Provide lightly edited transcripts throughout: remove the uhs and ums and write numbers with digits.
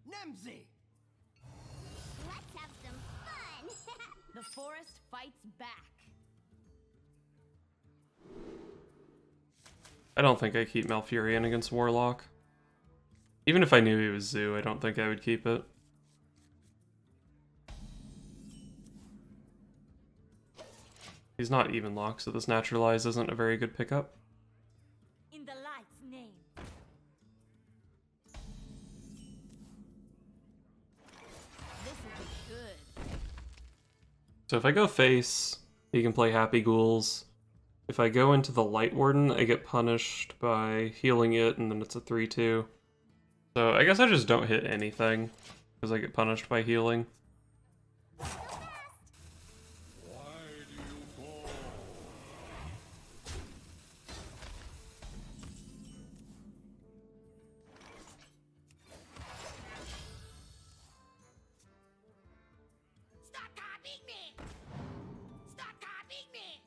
Let's have some fun. The forest fights back. I don't think I keep Malfurion against Warlock. Even if I knew he was Zoo, I don't think I would keep it. He's not even locked, so this Naturalize isn't a very good pickup. In the light's name. This will be good. So if I go face, he can play Happy Ghouls. If I go into the Light Warden, I get punished by healing it, and then it's a 3-2. So I guess I just don't hit anything, because I get punished by healing. Stop copying me! Stop copying me!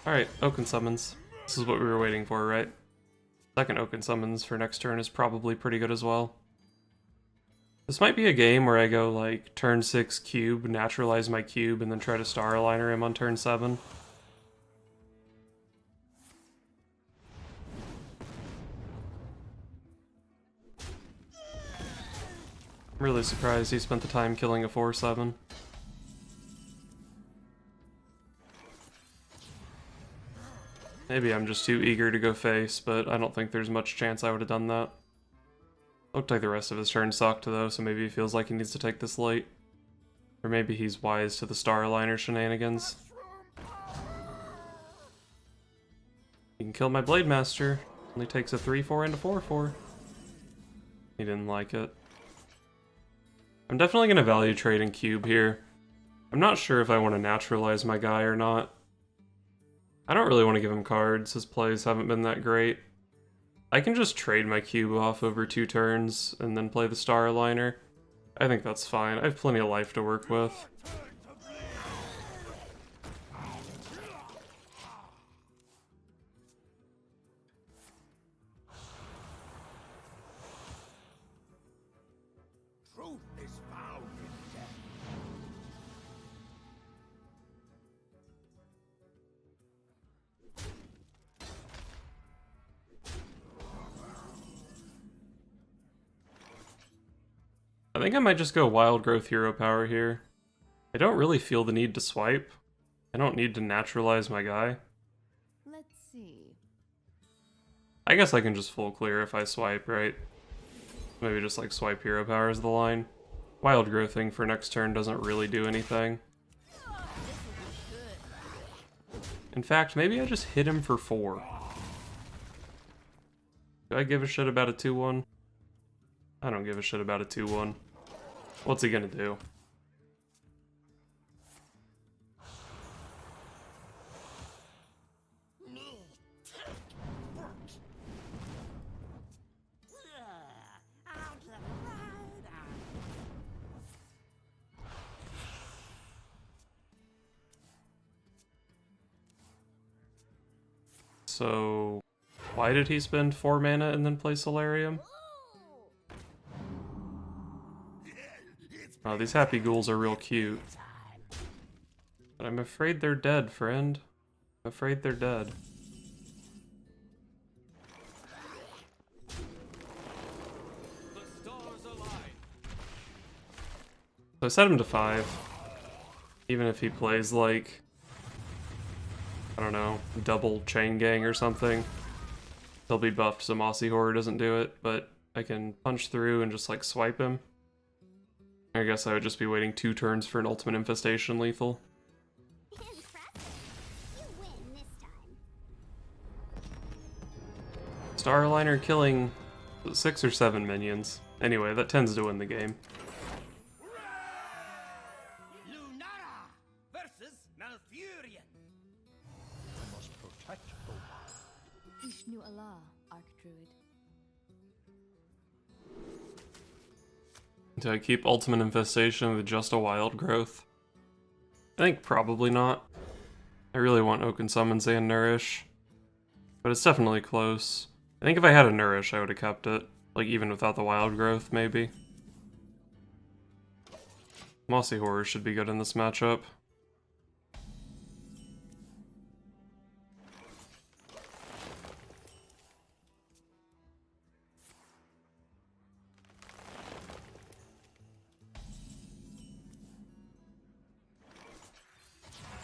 Alright, Oaken Summons. This is what we were waiting for, right? Second Oaken Summons for next turn is probably pretty good as well. This might be a game where I go like turn 6 cube, naturalize my cube, and then try to Star Aligner him on turn 7. I'm really surprised he spent the time killing a 4-7. Maybe I'm just too eager to go face, but I don't think there's much chance I would have done that. Looked like the rest of his turn sucked though, so maybe he feels like he needs to take this late. Or maybe he's wise to the Star Aligner shenanigans. He can kill my Blade Master. Only takes a 3-4 and a 4-4. He didn't like it. I'm definitely going to value trade and cube here. I'm not sure if I want to naturalize my guy or not. I don't really want to give him cards, his plays haven't been that great. I can just trade my cube off over 2 turns and then play the Star Aligner. I think that's fine, I have plenty of life to work with. Truth is found in death. I think I might just go Wild Growth Hero Power here. I don't really feel the need to swipe. I don't need to naturalize my guy. Let's see. I guess I can just full clear if I swipe, right? Maybe just like swipe Hero Power as the line. Wild Growthing for next turn doesn't really do anything. This will be good. In fact, maybe I just hit him for 4. Do I give a shit about a 2-1? I don't give a shit about a 2-1. What's he gonna do? So, why did he spend 4 mana and then play Solarium? Oh, these Happy Ghouls are real cute. But I'm afraid they're dead, friend. I'm afraid they're dead. So I set him to 5. Even if he plays like, I don't know, double Chain Gang or something. He'll be buffed so Mossy Horror doesn't do it, but I can punch through and just like swipe him. I guess I would just be waiting 2 turns for an Ultimate Infestation lethal. Impressive. You win this time. Star Aligner killing 6 or 7 minions. Anyway, that tends to win the game. Lunara versus Malfurion. I must protect Boba. Ishnu Allah, Archdruid. Do I keep Ultimate Infestation with just a Wild Growth? I think probably not. I really want Oaken Summons and Nourish. But it's definitely close. I think if I had a Nourish, I would have kept it. Like, even without the Wild Growth, maybe. Mossy Horror should be good in this matchup.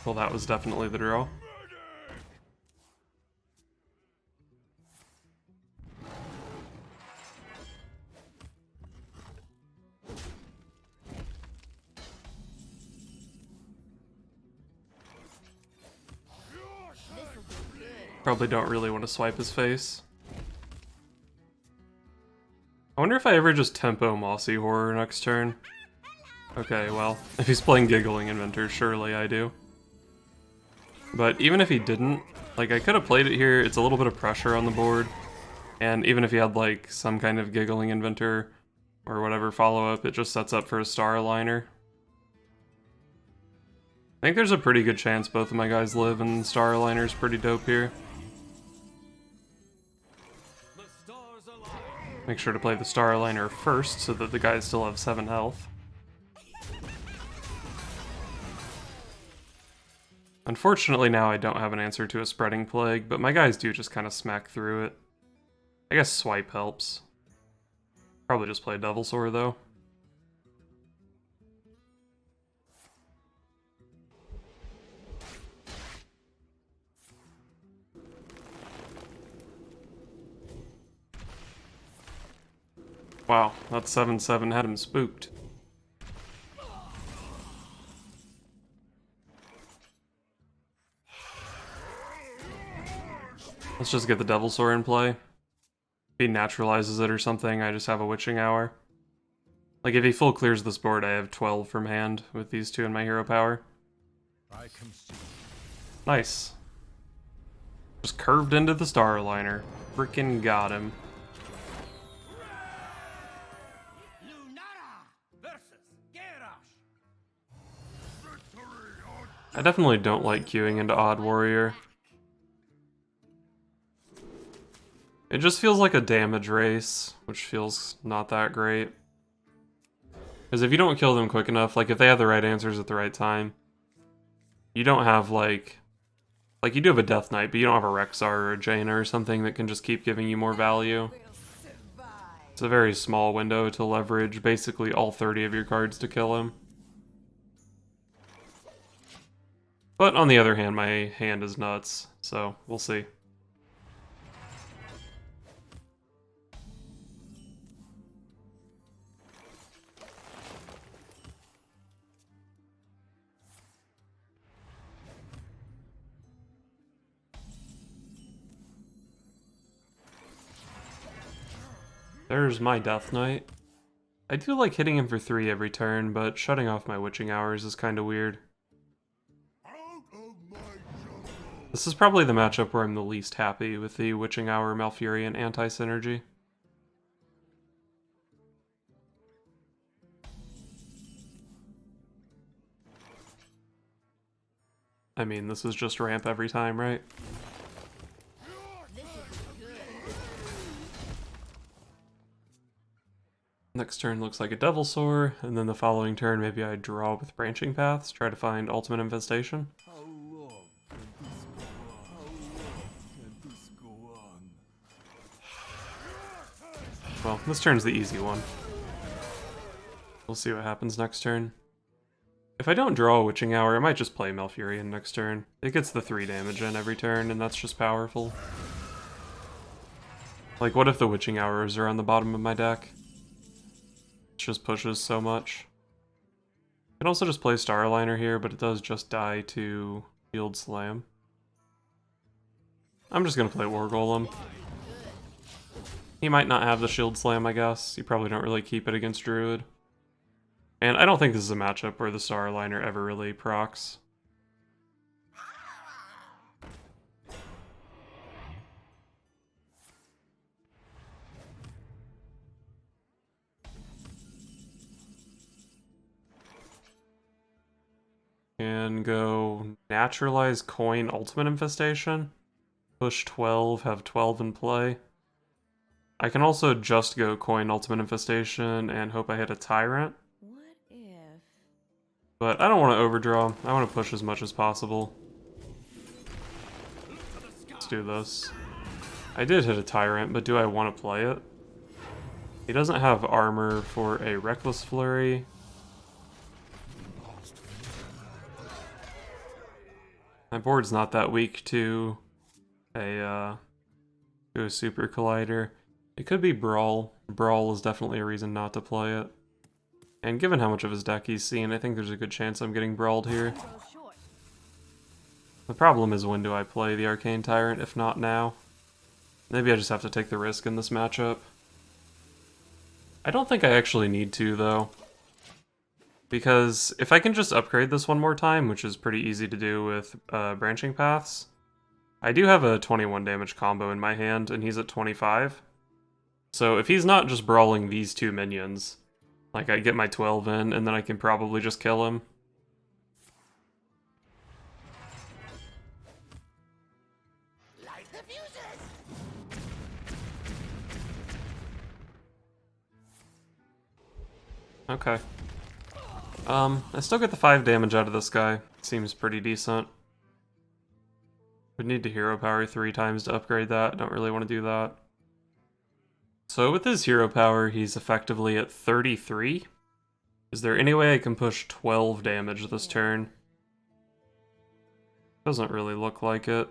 Well, that was definitely the draw. Probably don't really want to swipe his face. I wonder if I ever just tempo Mossy Horror next turn. Okay, well, if he's playing Giggling Inventor, surely I do. But even if he didn't, like, I could have played it here. It's a little bit of pressure on the board. And even if he had, like, some kind of Giggling Inventor or whatever follow-up, it just sets up for a Star Aligner. I think there's a pretty good chance both of my guys live, and Star Aligner's pretty dope here. Make sure to play the Star Aligner first so that the guys still have 7 health. Unfortunately now I don't have an answer to a Spreading Plague, but my guys do just kind of smack through it. I guess Swipe helps. Probably just play Devilsaur though. Wow, that 7/7 had him spooked. Let's just get the Devilsaur in play. If he naturalizes it or something, I just have a Witching Hour. Like, if he full clears this board, I have 12 from hand with these two in my hero power. Nice. Just curved into the Star Aligner. Freaking got him. I definitely don't like queuing into Odd Warrior. It just feels like a damage race, which feels not that great. Because if you don't kill them quick enough, like if they have the right answers at the right time, you don't have like you do have a Death Knight, but you don't have a Rexar or a Jaina or something that can just keep giving you more value. It's a very small window to leverage basically all 30 of your cards to kill him. But on the other hand, my hand is nuts, so we'll see. There's my Death Knight. I do like hitting him for 3 every turn, but shutting off my Witching Hours is kind of weird. This is probably the matchup where I'm the least happy with the Witching Hour Malfurion anti-synergy. I mean, this is just ramp every time, right? Next turn looks like a Devilsaur, and then the following turn maybe I draw with Branching Paths, try to find Ultimate Infestation. Well, this turn's the easy one. We'll see what happens next turn. If I don't draw a Witching Hour, I might just play Malfurion next turn. It gets the 3 damage in every turn, and that's just powerful. Like, what if the Witching Hours are on the bottom of my deck? It just pushes so much. I can also just play Star Aligner here, but it does just die to Shield Slam. I'm just gonna play War Golem. He might not have the Shield Slam, I guess. You probably don't really keep it against Druid. And I don't think this is a matchup where the Star Aligner ever really procs. And go Naturalize Coin Ultimate Infestation. Push 12, have 12 in play. I can also just go Coin Ultimate Infestation and hope I hit a Tyrant. What if... But I don't want to overdraw. I want to push as much as possible. Let's do this. I did hit a Tyrant, but do I want to play it? He doesn't have armor for a Reckless Flurry. My board's not that weak to a Super Collider. It could be Brawl. Brawl is definitely a reason not to play it. And given how much of his deck he's seen, I think there's a good chance I'm getting Brawled here. The problem is, when do I play the Arcane Tyrant, if not now? Maybe I just have to take the risk in this matchup. I don't think I actually need to, though. Because if I can just upgrade this one more time, which is pretty easy to do with Branching Paths, I do have a 21 damage combo in my hand, and he's at 25. So if he's not just brawling these two minions, like I get my 12 in, and then I can probably just kill him. Light the fuses! Okay. I still get the 5 damage out of this guy. Seems pretty decent. Would need to hero power 3 times to upgrade that. Don't really want to do that. So with his hero power, he's effectively at 33. Is there any way I can push 12 damage this turn? Doesn't really look like it.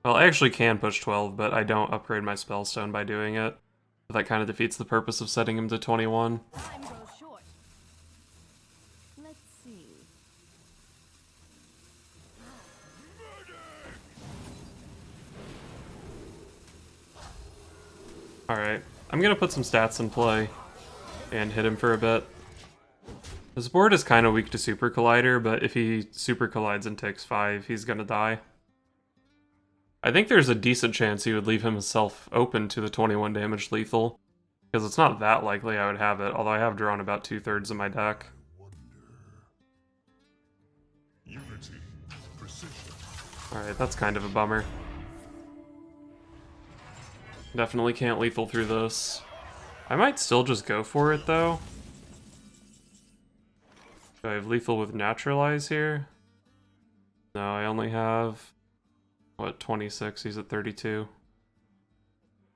Well, I actually can push 12, but I don't upgrade my Spellstone by doing it. That kind of defeats the purpose of setting him to 21. Time grows short. Let's see. Alright, I'm gonna put some stats in play and hit him for a bit. This board is kind of weak to Super Collider, but if he Super Collides and takes 5, he's gonna die. I think there's a decent chance he would leave himself open to the 21 damage lethal, because it's not that likely I would have it, although I have drawn about 2/3 of my deck. Alright, that's kind of a bummer. Definitely can't lethal through this. I might still just go for it, though. Do I have lethal with Naturalize here? No, I only have... what, 26? He's at 32.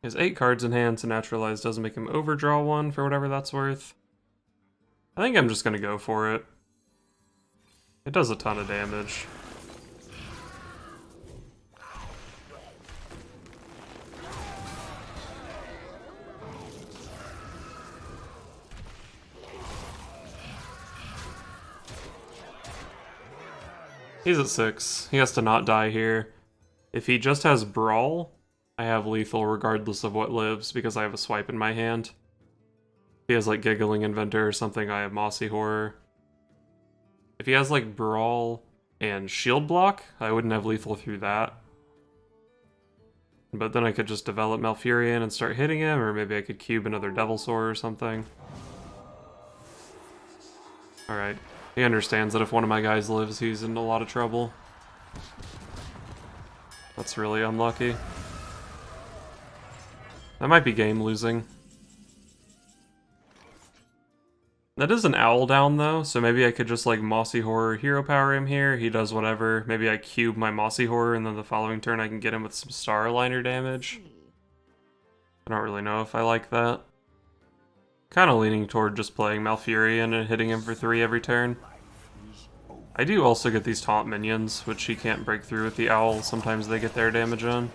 He has 8 cards in hand, so Naturalize doesn't make him overdraw 1 for whatever that's worth. I think I'm just gonna go for it. It does a ton of damage. He's at 6. He has to not die here. If he just has Brawl, I have lethal regardless of what lives, because I have a swipe in my hand. If he has like Giggling Inventor or something, I have Mossy Horror. If he has like Brawl and Shield Block, I wouldn't have lethal through that. But then I could just develop Malfurion and start hitting him, or maybe I could cube another Devilsaur or something. Alright. He understands that if one of my guys lives, he's in a lot of trouble. That's really unlucky. That might be game losing. That is an owl down though, so maybe I could just like Mossy Horror hero power him here. He does whatever. Maybe I cube my Mossy Horror and then the following turn I can get him with some Star Aligner damage. I don't really know if I like that. Kind of leaning toward just playing Malfurion and hitting him for 3 every turn. I do also get these taunt minions, which he can't break through with the owl. Sometimes they get their damage in.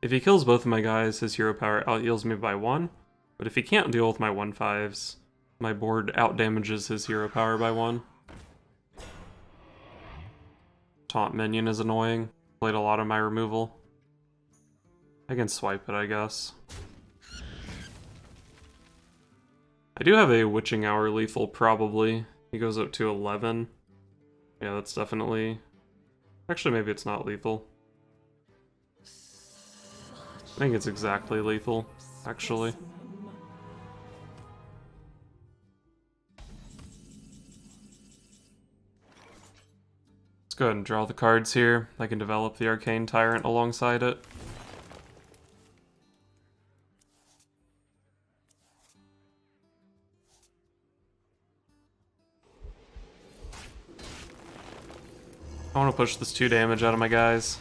If he kills both of my guys, his hero power out-heals me by 1. But if he can't deal with my 1/5s, my board out-damages his hero power by 1. Taunt minion is annoying. Played a lot of my removal. I can swipe it, I guess. I do have a Witching Hour lethal, probably. He goes up to 11. Yeah, that's definitely... Actually, maybe it's not lethal. I think it's exactly lethal, actually. Let's go ahead and draw the cards here. I can develop the Arcane Tyrant alongside it. I want to push this 2 damage out of my guys.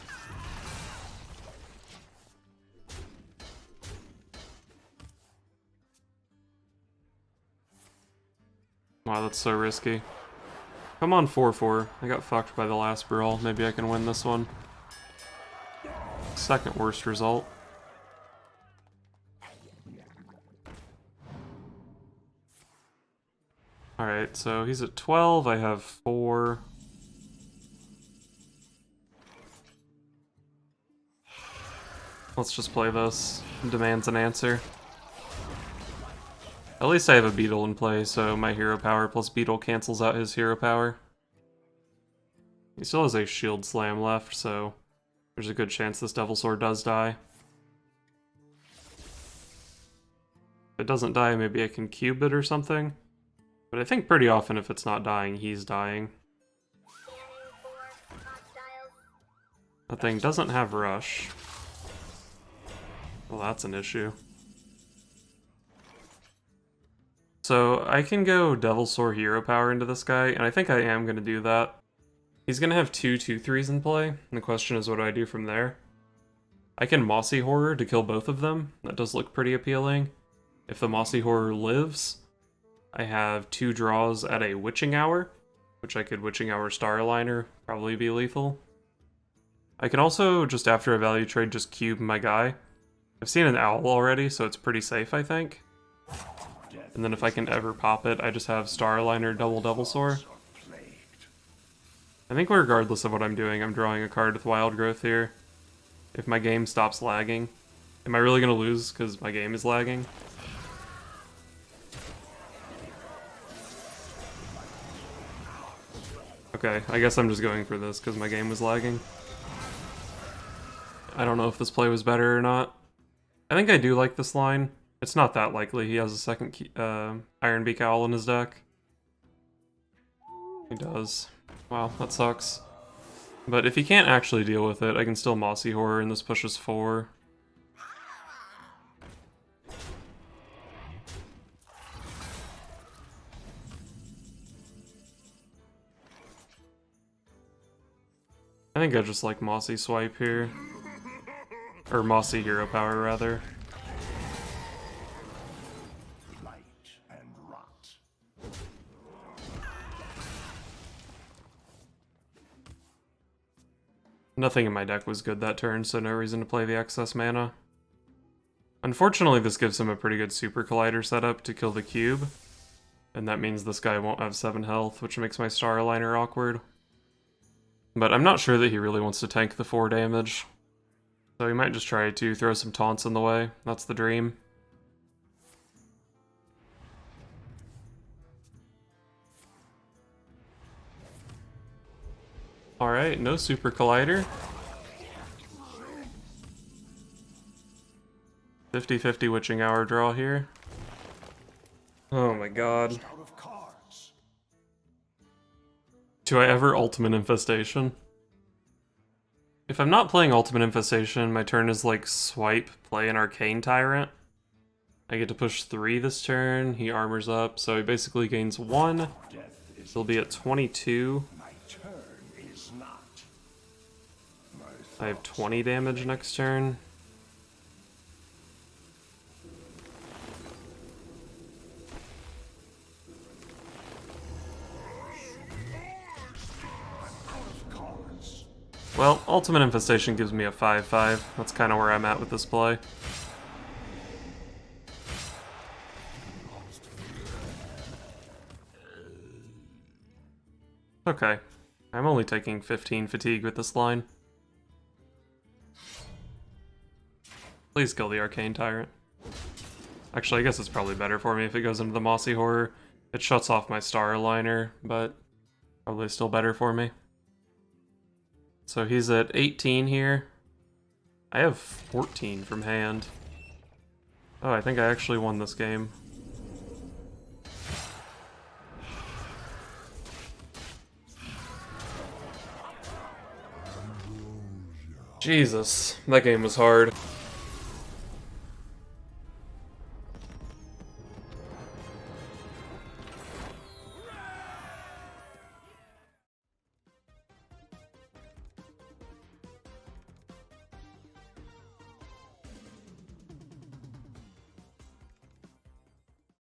Wow, that's so risky. Come on, 4-4. I got fucked by the last brawl. Maybe I can win this one. Second worst result. Alright, so he's at 12. I have 4. Let's just play this. Demands an answer. At least I have a beetle in play, so my hero power plus beetle cancels out his hero power. He still has a shield slam left, so there's a good chance this Devilsaur does die. If it doesn't die, maybe I can cube it or something. But I think pretty often if it's not dying, he's dying. That thing doesn't have rush. Well, that's an issue. So I can go Devilsaur hero power into this guy, and I think I am going to do that. He's going to have 2 2/3s in play, and the question is what do I do from there? I can Mossy Horror to kill both of them. That does look pretty appealing. If the Mossy Horror lives, I have 2 draws at a Witching Hour, which I could Witching Hour Starliner, probably be lethal. I can also, just after a value trade, just cube my guy. I've seen an owl already, so it's pretty safe, I think. And then if I can ever pop it, I just have Starliner double Devilsaur. I think regardless of what I'm doing, I'm drawing a card with Wild Growth here. If my game stops lagging. Am I really going to lose because my game is lagging? Okay, I guess I'm just going for this because my game was lagging. I don't know if this play was better or not. I think I do like this line. It's not that likely he has a second Ironbeak Owl in his deck. He does. Wow, that sucks. But if he can't actually deal with it, I can still Mossy Horror and this pushes 4. I think I just like Mossy Swipe here. Or Mossy Hero Power, rather. Nothing in my deck was good that turn, so no reason to play the excess mana. Unfortunately, this gives him a pretty good Super Collider setup to kill the cube. And that means this guy won't have 7 health, which makes my Starliner awkward. But I'm not sure that he really wants to tank the 4 damage. So he might just try to throw some taunts in the way. That's the dream. Alright, no Super Collider. 50-50 Witching Hour draw here. Oh my god. Do I ever Ultimate Infestation? If I'm not playing Ultimate Infestation, my turn is like swipe, play an Arcane Tyrant. I get to push 3 this turn, he armors up, so he basically gains 1. He'll be at 22. I have 20 damage next turn. Well, Ultimate Infestation gives me a 5/5. That's kind of where I'm at with this play. Okay. I'm only taking 15 fatigue with this line. Please kill the Arcane Tyrant. Actually, I guess it's probably better for me if it goes into the Mossy Horror. It shuts off my Starliner, but probably still better for me. So he's at 18 here. I have 14 from hand. Oh, I think I actually won this game. Jesus, that game was hard.